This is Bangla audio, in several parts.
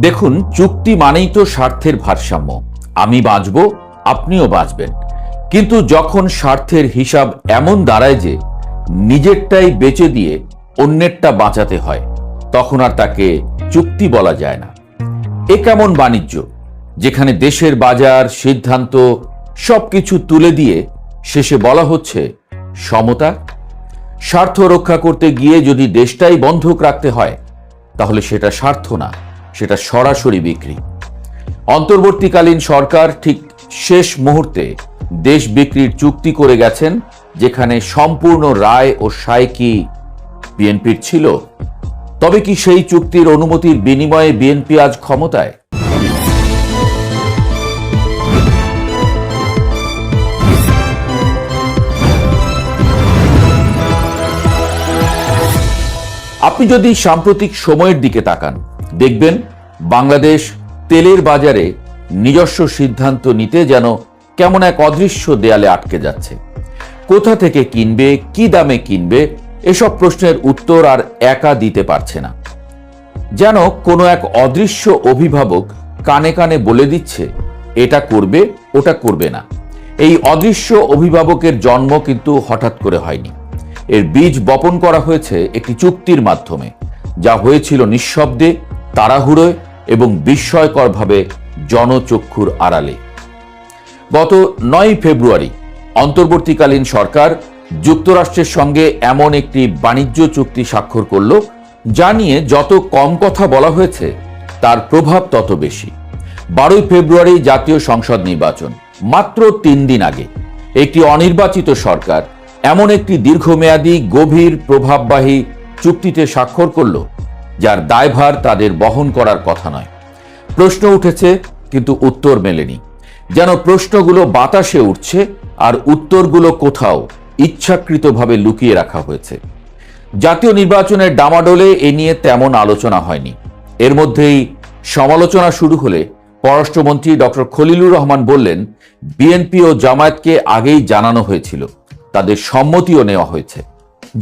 দেখুন, চুক্তি মানেই তো স্বার্থের ভারসাম্য। আমি বাঁচব, আপনিও বাঁচবেন। কিন্তু যখন স্বার্থের হিসাব এমন দাঁড়ায় যে নিজেরটাই বেচে দিয়ে অন্যেরটা বাঁচাতে হয়, তখন আর তাকে চুক্তি বলা যায় না। এ কেমন বাণিজ্য, যেখানে দেশের বাজার, সিদ্ধান্ত সবকিছু তুলে দিয়ে শেষে বলা হচ্ছে সমতা? স্বার্থ রক্ষা করতে গিয়ে যদি দেশটাই বন্ধক রাখতে হয়, তাহলে সেটা স্বার্থ না, সেটা সরাসরি বিক্রি। অন্তর্বর্তীকালীন সরকার ঠিক শেষ মুহূর্তে দেশ বিক্রির চুক্তি করে গেছেন, যেখানে সম্পূর্ণ রায় ও সায় কি বিএনপির ছিল? তবে কি সেই চুক্তির অনুমতির বিনিময়ে বিএনপি আজ ক্ষমতায়? আপনি যদি সাম্প্রতিক সময়ের দিকে তাকান, দেখবেন বাংলাদেশ তেলের বাজারে নিজস্ব সিদ্ধান্ত নিতে যেন কেমন এক অদৃশ্য দেয়ালে আটকে যাচ্ছে। কোথা থেকে কিনবে, কি দামে কিনবে, এসব প্রশ্নের উত্তর আর একা দিতে পারছে না। যেন কোনো এক অদৃশ্য অভিভাবক কানে কানে বলে দিচ্ছে এটা করবে, ওটা করবে না। এই অদৃশ্য অভিভাবকের জন্ম কিন্তু হঠাৎ করে হয়নি। এর বীজ বপন করা হয়েছে একটি চুক্তির মাধ্যমে, যা হয়েছিল নিঃশব্দে, তাড়াহুড়োয় এবং বিস্ময়করভাবে জনচক্ষুর আড়ালে। গত 9 ফেব্রুয়ারি অন্তর্বর্তীকালীন সরকার যুক্তরাষ্ট্রের সঙ্গে এমন একটি বাণিজ্য চুক্তি স্বাক্ষর করল, যা নিয়ে যত কম কথা বলা হয়েছে তার প্রভাব তত বেশি। 12 ফেব্রুয়ারি জাতীয় সংসদ নির্বাচন, মাত্র 3 দিন আগে একটি অনির্বাচিত সরকার এমন একটি দীর্ঘমেয়াদী, গভীর, প্রভাববাহী চুক্তিতে স্বাক্ষর করল, যার দায়ভার তাদের বহন করার কথা নয়। প্রশ্ন উঠেছে, কিন্তু উত্তর মেলেনি। যেন প্রশ্নগুলো বাতাসে উঠছে আর উত্তরগুলো কোথাও ইচ্ছাকৃতভাবে লুকিয়ে রাখা হয়েছে। জাতীয় নির্বাচনের ডামাডোলে এ নিয়ে তেমন আলোচনা হয়নি। এর মধ্যেই সমালোচনা শুরু হলে পররাষ্ট্রমন্ত্রী ডক্টর খলিলুর রহমান বললেন, বিএনপি ও জামায়াতকে আগেই জানানো হয়েছিল, তাদের সম্মতিও নেওয়া হয়েছে।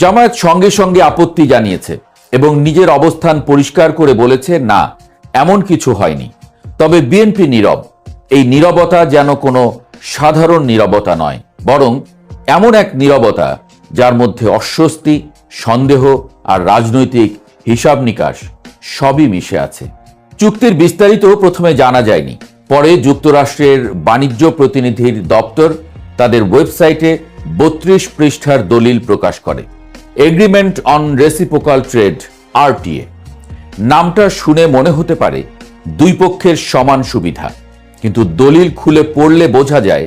জামায়াত সঙ্গে সঙ্গে আপত্তি জানিয়েছে এবং নিজের অবস্থান পরিষ্কার করে বলেছে, না, এমন কিছু হয়নি। তবে বিএনপি নীরব। এই নীরবতা যেন কোনো সাধারণ নীরবতা নয়, বরং এমন এক নীরবতা যার মধ্যে অস্বস্তি, সন্দেহ আর রাজনৈতিক হিসাব নিকাশ সবই মিশে আছে। চুক্তির বিস্তারিত প্রথমে জানা যায়নি। পরে যুক্তরাষ্ট্রের বাণিজ্য প্রতিনিধির দপ্তর তাদের ওয়েবসাইটে 32 পৃষ্ঠার দলিল প্রকাশ করে। Agreement on reciprocal trade, RTA. নামটা শুনে মনে হতে পারে দুই পক্ষের সমান সুবিধা, কিন্তু দলিল খুলে পড়লে বোঝা যায়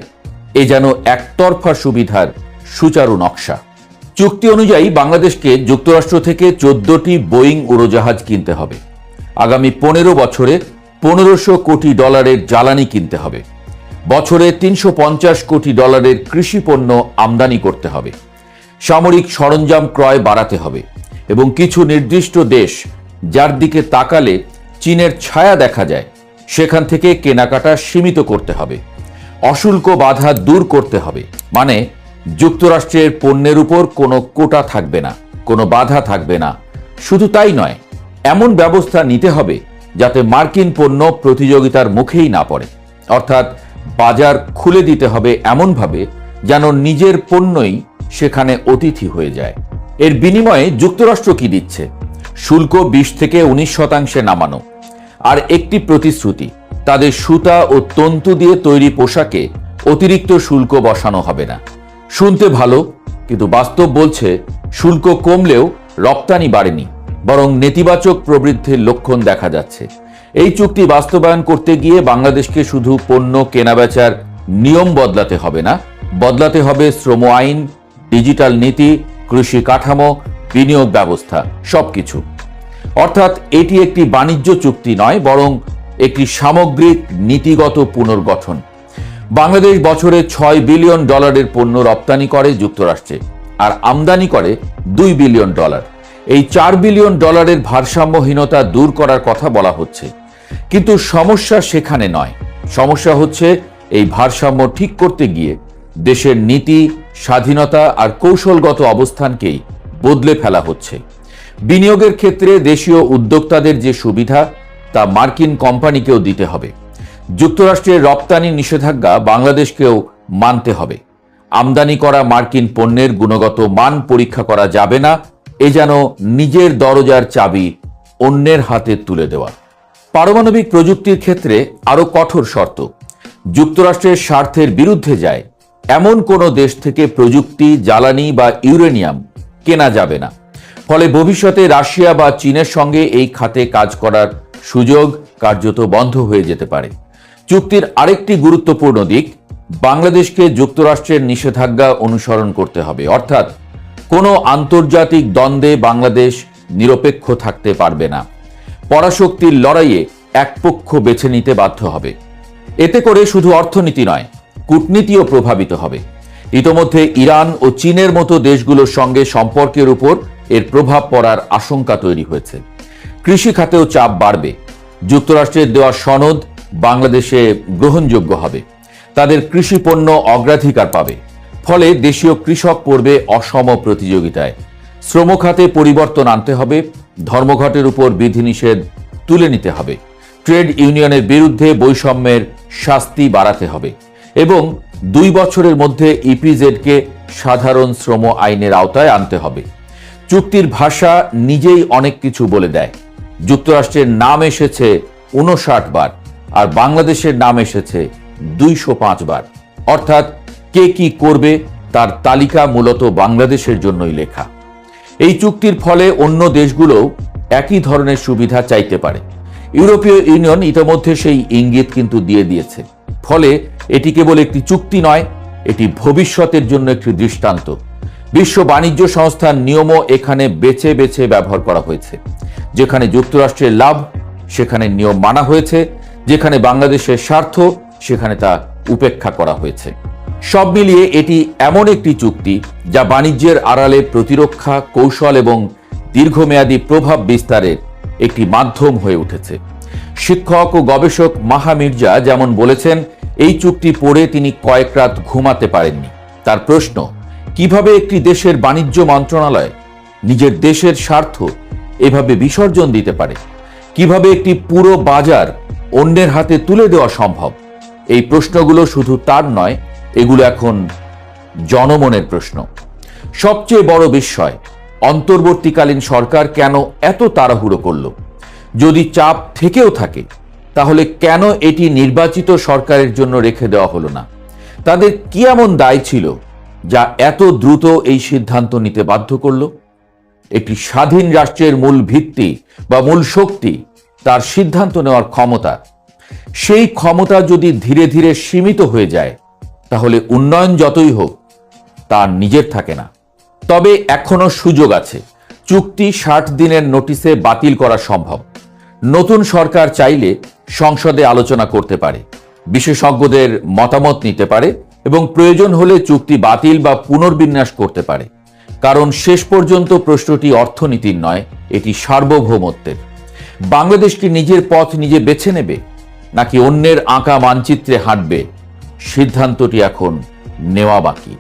এ যেন একতরফা সুবিধার সুচারু নকশা। চুক্তি অনুযায়ী বাংলাদেশকে যুক্তরাষ্ট্র থেকে 14টি বোয়িং উড়োজাহাজ কিনতে হবে। আগামী 15 বছরে $1500 কোটি জ্বালানি কিনতে হবে। বছরে $350 কোটি কৃষি পণ্য আমদানি করতে হবে। সামরিক সরঞ্জাম ক্রয় বাড়াতে হবে এবং কিছু নির্দিষ্ট দেশ, যার দিকে তাকালে চীনের ছায়া দেখা যায়, সেখান থেকে কেনাকাটা সীমিত করতে হবে। অশুল্ক বাধা দূর করতে হবে, মানে যুক্তরাষ্ট্রের পণ্যের উপর কোনো কোটা থাকবে না, কোনো বাধা থাকবে না। শুধু তাই নয়, এমন ব্যবস্থা নিতে হবে যাতে মার্কিন পণ্য প্রতিযোগিতার মুখেই না পড়ে। অর্থাৎ বাজার খুলে দিতে হবে এমনভাবে যেন নিজের পণ্যই সেখানে অতিথি হয়ে যায়। এর বিনিময়ে যুক্তরাষ্ট্র কি দিচ্ছে? শুল্ক 20 থেকে 19% নামানো, আর একটি প্রতিশ্রুতি, তাদের সুতা ও তন্তু দিয়ে তৈরি পোশাকে অতিরিক্ত শুল্ক বসানো হবে না। শুনতে ভালো, কিন্তু বাস্তব বলছে শুল্ক কমলেও রপ্তানি বাড়েনি, বরং নেতিবাচক প্রবৃদ্ধির লক্ষণ দেখা যাচ্ছে। এই চুক্তি বাস্তবায়ন করতে গিয়ে বাংলাদেশকে শুধু পণ্য কেনাবেচার নিয়ম বদলাতে হবে না, বদলাতে হবে শ্রম আইন, ডিজিটাল নীতি, কৃষি কাঠামো, বিনিয়োগ ব্যবস্থা, সবকিছু। অর্থাৎ এটি একটি বাণিজ্য চুক্তি নয়, বরং একটি সামগ্রিক নীতিগত পুনর্গঠন। বাংলাদেশ বছরে $6 বিলিয়ন পণ্য রপ্তানি করে যুক্তরাষ্ট্রে, আর আমদানি করে $2 বিলিয়ন। এই $4 বিলিয়ন ভারসাম্যহীনতা দূর করার কথা বলা হচ্ছে, কিন্তু সমস্যা সেখানে নয়। সমস্যা হচ্ছে এই ভারসাম্য ঠিক করতে গিয়ে দেশের নীতি, স্বাধীনতা আর কৌশলগত অবস্থানকেই বদলে ফেলা হচ্ছে। বিনিয়োগের ক্ষেত্রে দেশীয় উদ্যোক্তাদের যে সুবিধা, তা মার্কিন কোম্পানিকেও দিতে হবে। যুক্তরাষ্ট্রের রপ্তানি নিষেধাজ্ঞা বাংলাদেশকেও মানতে হবে। আমদানি করা মার্কিন পণ্যের গুণগত মান পরীক্ষা করা যাবে না, এ যেন নিজের দরজার চাবি অন্যের হাতে তুলে দেওয়া। পারমাণবিক প্রযুক্তির ক্ষেত্রে আরও কঠোর শর্ত। যুক্তরাষ্ট্রের স্বার্থের বিরুদ্ধে যায় এমন কোনো দেশ থেকে প্রযুক্তি, জ্বালানি বা ইউরেনিয়াম কেনা যাবে না। ফলে ভবিষ্যতে রাশিয়া বা চীনের সঙ্গে এই খাতে কাজ করার সুযোগ কার্যত বন্ধ হয়ে যেতে পারে। চুক্তির আরেকটি গুরুত্বপূর্ণ দিক, বাংলাদেশকে যুক্তরাষ্ট্রের নিষেধাজ্ঞা অনুসরণ করতে হবে। অর্থাৎ কোনো আন্তর্জাতিক দ্বন্দ্বে বাংলাদেশ নিরপেক্ষ থাকতে পারবে না। পরাশক্তির লড়াইয়ে এক পক্ষ বেছে নিতে বাধ্য হবে। এতে করে শুধু অর্থনীতি নয়, কূটনীতিও প্রভাবিত হবে। ইতোমধ্যে ইরান ও চীনের মতো দেশগুলোর সঙ্গে সম্পর্কের উপর এর প্রভাব পড়ার আশঙ্কা তৈরি হয়েছে। কৃষি খাতেও চাপ বাড়বে। যুক্তরাষ্ট্রের দেওয়া সনদ বাংলাদেশে গ্রহণযোগ্য হবে, তাদের কৃষি পণ্য অগ্রাধিকার পাবে। ফলে দেশীয় কৃষক পড়বে অসম প্রতিযোগিতায়। শ্রম খাতে পরিবর্তন আনতে হবে, ধর্মঘটের উপর বিধিনিষেধ তুলে নিতে হবে, ট্রেড ইউনিয়নের বিরুদ্ধে বৈষম্যের শাস্তি বাড়াতে হবে এবং 2 বছরের মধ্যে ইপিজেডকে সাধারণ শ্রম আইনের আওতায় আনতে হবে। চুক্তির ভাষা নিজেই অনেক কিছু বলে দেয়। যুক্তরাষ্ট্রের নাম এসেছে 59 বার আর বাংলাদেশের নাম এসেছে 205 বার। অর্থাৎ কে কি করবে তার তালিকা মূলত বাংলাদেশের জন্যই লেখা। এই চুক্তির ফলে অন্য দেশগুলোও একই ধরনের সুবিধা চাইতে পারে। ইউরোপীয় ইউনিয়ন ইতিমধ্যে সেই ইঙ্গিত কিন্তু দিয়ে দিয়েছে। ফলে এটি কেবল একটি চুক্তি নয়, এটি ভবিষ্যতের জন্য একটি দৃষ্টান্ত। বিশ্ব বাণিজ্য সংস্থার নিয়মও এখানে বেছে বেছে ব্যবহার করা হয়েছে। যেখানে যুক্তরাষ্ট্রের লাভ সেখানে নিয়ম মানা হয়েছে, যেখানে বাংলাদেশের স্বার্থ সেখানে তা উপেক্ষা করা হয়েছে। সব মিলিয়ে এটি এমন একটি চুক্তি যা বাণিজ্যের আড়ালে প্রতিরক্ষা, কৌশল এবং দীর্ঘমেয়াদী প্রভাব বিস্তারের একটি মাধ্যম হয়ে উঠেছে। শিক্ষক ও গবেষক মাহা মির্জা যেমন বলেছেন, এই চুক্তি পড়ে তিনি কয়েক রাত ঘুমাতে পারেননি। তার প্রশ্ন, কিভাবে একটি দেশের বাণিজ্য মন্ত্রণালয় নিজের দেশের স্বার্থ এভাবে বিসর্জন দিতে পারে? কিভাবে একটি পুরো বাজার অন্যের হাতে তুলে দেওয়া সম্ভব? এই প্রশ্নগুলো শুধু তার নয়, এগুলো এখন জনমনের প্রশ্ন। সবচেয়ে বড় বিস্ময়, অন্তর্বর্তীকালীন সরকার কেন এত তাড়াহুড়ো করল? যদি চাপ থেকেও থাকে তাহলে কেন এটি নির্বাচিত সরকারের জন্য রেখে দেওয়া হলো না? তাদের কি এমন দায় ছিল যা এত দ্রুত এই সিদ্ধান্ত নিতে বাধ্য করল? একটি স্বাধীন রাষ্ট্রের মূল ভিত্তি বা মূল শক্তি তার সিদ্ধান্ত নেওয়ার ক্ষমতা। সেই ক্ষমতা যদি ধীরে ধীরে সীমিত হয়ে যায় তাহলে উন্নয়ন যতই হোক তার নিজের থাকে না। তবে এখনো সুযোগ আছে। চুক্তি 60 দিনের নোটিশে বাতিল করা সম্ভব। নতুন সরকার চাইলে সংসদে আলোচনা করতে পারে, বিশেষজ্ঞদের মতামত নিতে পারে এবং প্রয়োজন হলে চুক্তি বাতিল বা পুনর্বিন্যাস করতে পারে। কারণ শেষ পর্যন্ত প্রশ্নটি অর্থনীতির নয়, এটি সার্বভৌমত্বের। বাংলাদেশ কি নিজের পথ নিজে বেছে নেবে নাকি অন্যের আঁকা মানচিত্রে হাঁটবে? সিদ্ধান্তটি এখন নেওয়া বাকি।